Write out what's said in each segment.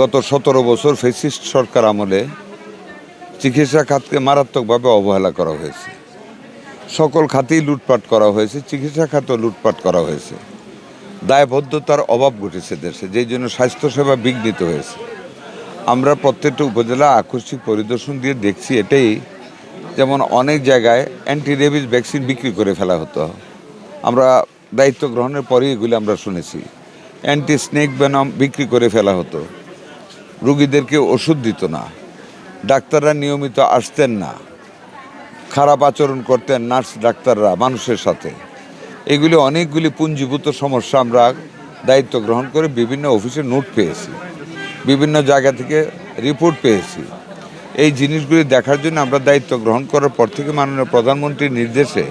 গত ১৭ বছর ফ্যাসিস্ট সরকার আমলে চিকিৎসা খাতকে মারাত্মকভাবে অবহেলা করা হয়েছে। সকল খাতেই লুটপাট করা হয়েছে, চিকিৎসা খাতেও লুটপাট করা হয়েছে। দায়বদ্ধতার অভাব ঘটেছে দেশে, যেই জন্য স্বাস্থ্যসেবা বিঘ্নিত হয়েছে। আমরা প্রত্যেকটা উপজেলা আকস্মিক পরিদর্শন দিয়ে দেখছি এটাই, যেমন অনেক জায়গায় অ্যান্টি রেবিস ভ্যাকসিন বিক্রি করে ফেলা হতো। আমরা দায়িত্ব গ্রহণের পরেই এগুলি আমরা শুনেছি। অ্যান্টি স্নেক ভেনম বিক্রি করে ফেলা হতো, রুগীদেরকে ওষুধ দিত না, ডাক্তাররা নিয়মিত আসতেন না, খারাপ আচরণ করতেন নার্স ডাক্তাররা মানুষের সাথে। এগুলি অনেকগুলি পুঞ্জীভূত সমস্যা আমরা দায়িত্ব গ্রহণ করে বিভিন্ন অফিসে নোট পেয়েছি, বিভিন্ন জায়গা থেকে রিপোর্ট পেয়েছি। এই জিনিসগুলি দেখার জন্য আমরা দায়িত্ব গ্রহণ করার পর থেকে মাননীয় প্রধানমন্ত্রীর নির্দেশে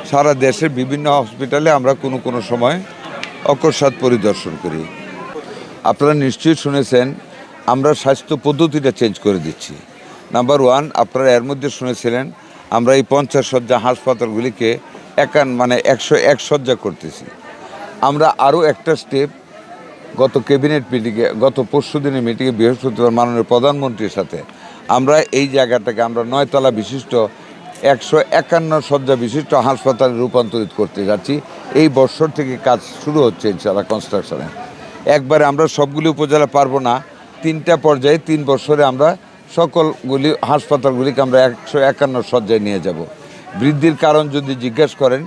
সারা দেশের বিভিন্ন হসপিটালে আমরা কোনো সময় অকস্মাৎ পরিদর্শন করি। আপনারা নিশ্চয়ই শুনেছেন আমরা স্বাস্থ্য পদ্ধতিটা চেঞ্জ করে দিচ্ছি। নাম্বার 1, আপনারা এর মধ্যে শুনেছিলেন আমরা এই 50 শয্যা হাসপাতালগুলিকে 101 শয্যা করতেছি। আমরা আরও একটা স্টেপ গত ক্যাবিনেট মিটিংয়ে, গত পরশু দিনের মিটিংয়ে বৃহস্পতিবার মাননীয় প্রধানমন্ত্রীর সাথে আমরা এই জায়গাটাকে আমরা 9 তলা বিশিষ্ট 151 শয্যা বিশিষ্ট হাসপাতালে রূপান্তরিত করতে যাচ্ছি। এই বছর থেকে কাজ শুরু হচ্ছে ইনশাআল্লাহ কনস্ট্রাকশনে। একবারে আমরা সবগুলি উপজেলা পারবো না, 3টা পর্যায়ে 3 বছরে আমরা সকলগুলি হাসপাতালগুলিকে আমরা 151 শয্যায় নিয়ে যাব। বৃদ্ধির কারণ যদি জিজ্ঞেস করেন,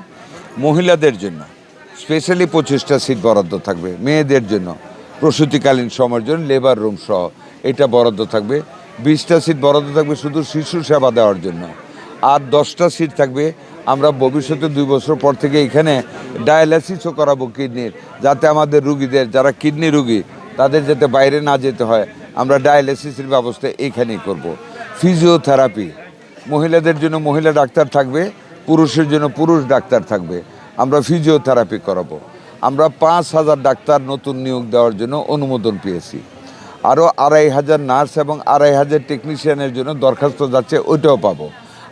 মহিলাদের জন্য স্পেশালি 25টা সিট বরাদ্দ থাকবে, মেয়েদের জন্য প্রসূতিকালীন সময়ের জন্য লেবার রুম সহ এটা বরাদ্দ থাকবে, 20টা সিট বরাদ্দ থাকবে শুধু শিশু সেবা দেওয়ার জন্য, আর 10টা সিট থাকবে আমরা ভবিষ্যতে 2 বছর পর থেকে এখানে ডায়ালাইসিসও করাবো কিডনির, যাতে আমাদের রুগীদের যারা কিডনি রুগী তাদের যাতে বাইরে না যেতে হয়, আমরা ডায়ালাইসিসের ব্যবস্থা এইখানেই করব। ফিজিওথেরাপি, মহিলাদের জন্য মহিলা ডাক্তার থাকবে, পুরুষের জন্য পুরুষ ডাক্তার থাকবে, আমরা ফিজিওথেরাপি করাবো। আমরা 5,000 ডাক্তার নতুন নিয়োগ দেওয়ার জন্য অনুমোদন পেয়েছি। আরও 2,500 নার্স এবং 2,500 টেকনিশিয়ানের জন্য দরখাস্ত যাচ্ছে, ওইটাও পাবো।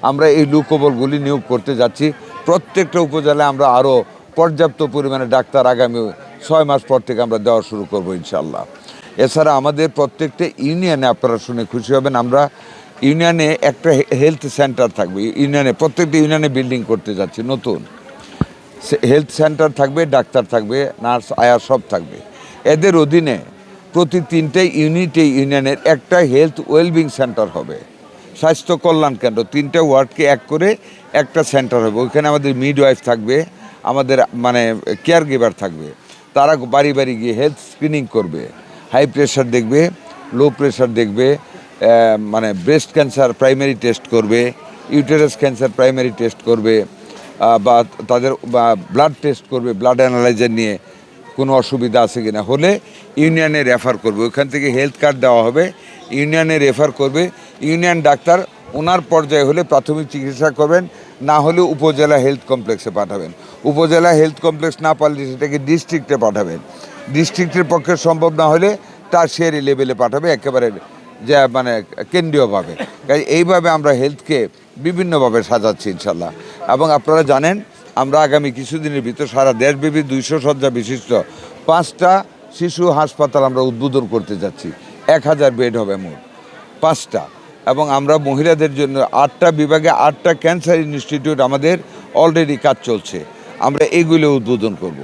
আমরা এই লোকবলগুলি নিয়োগ করতে যাচ্ছি। প্রত্যেকটা উপজেলায় আমরা আরও পর্যাপ্ত পরিমাণে ডাক্তার আগামী 6 মাস পর থেকে আমরা দেওয়া শুরু করবো ইনশাআল্লাহ। এছাড়া আমাদের প্রত্যেকটা ইউনিয়নে, আপনারা শুনে খুশি হবেন, আমরা ইউনিয়নে একটা হেলথ সেন্টার থাকবে। ইউনিয়নে প্রত্যেকটা ইউনিয়নে বিল্ডিং করতে যাচ্ছি, নতুন হেলথ সেন্টার থাকবে, ডাক্তার থাকবে, নার্স আয়া সব থাকবে। এদের অধীনে প্রতি 3টে ইউনিয়নের একটা হেলথ ওয়েলবিং সেন্টার হবে, স্বাস্থ্য কল্যাণ কেন্দ্র। 3টে ওয়ার্ডকে এক করে একটা সেন্টার হবে। ওইখানে আমাদের মিডওয়াইফ থাকবে, আমাদের কেয়ার গিভার থাকবে। তারা বাড়ি বাড়ি গিয়ে হেলথ স্ক্রিনিং করবে, হাই প্রেশার দেখবে, লো প্রেশার দেখবে, ব্রেস্ট ক্যান্সার প্রাইমারি টেস্ট করবে, ইউটেরাস ক্যান্সার প্রাইমারি টেস্ট করবে, বা তাদের ব্লাড টেস্ট করবে, ব্লাড অ্যানালাইজার নিয়ে কোনো অসুবিধা আছে কিনা, হলে ইউনিয়নে রেফার করবে। ওইখান থেকে হেলথ কার্ড দেওয়া হবে, ইউনিয়নে রেফার করবে। ইউনিয়ন ডাক্তার ওনার পর্যায়ে হলে প্রাথমিক চিকিৎসা করবেন, না হলে উপজেলা হেলথ কমপ্লেক্সে পাঠাবেন। উপজেলা হেলথ কমপ্লেক্স না পারলে সেটাকে ডিস্ট্রিক্টে পাঠাবেন। ডিস্ট্রিক্টের পক্ষে সম্ভব না হলে টারশিয়ারি লেভেলে পাঠাবে, একেবারে যা কেন্দ্রীয়ভাবে। এইভাবে আমরা হেলথকে বিভিন্নভাবে সাজাচ্ছি ইনশাল্লাহ। এবং আপনারা জানেন আমরা আগামী কিছুদিনের ভিতর সারা দেশব্যাপী 200 শয্যা বিশিষ্ট 5টা শিশু হাসপাতাল আমরা উদ্বোধন করতে যাচ্ছি। 1000 বেড হবে মোট 5টা। এবং আমরা মহিলাদের জন্য 8টা বিভাগে 8টা ক্যান্সার ইনস্টিটিউট আমাদের অলরেডি কাজ চলছে, আমরা এইগুলো উদ্বোধন করব।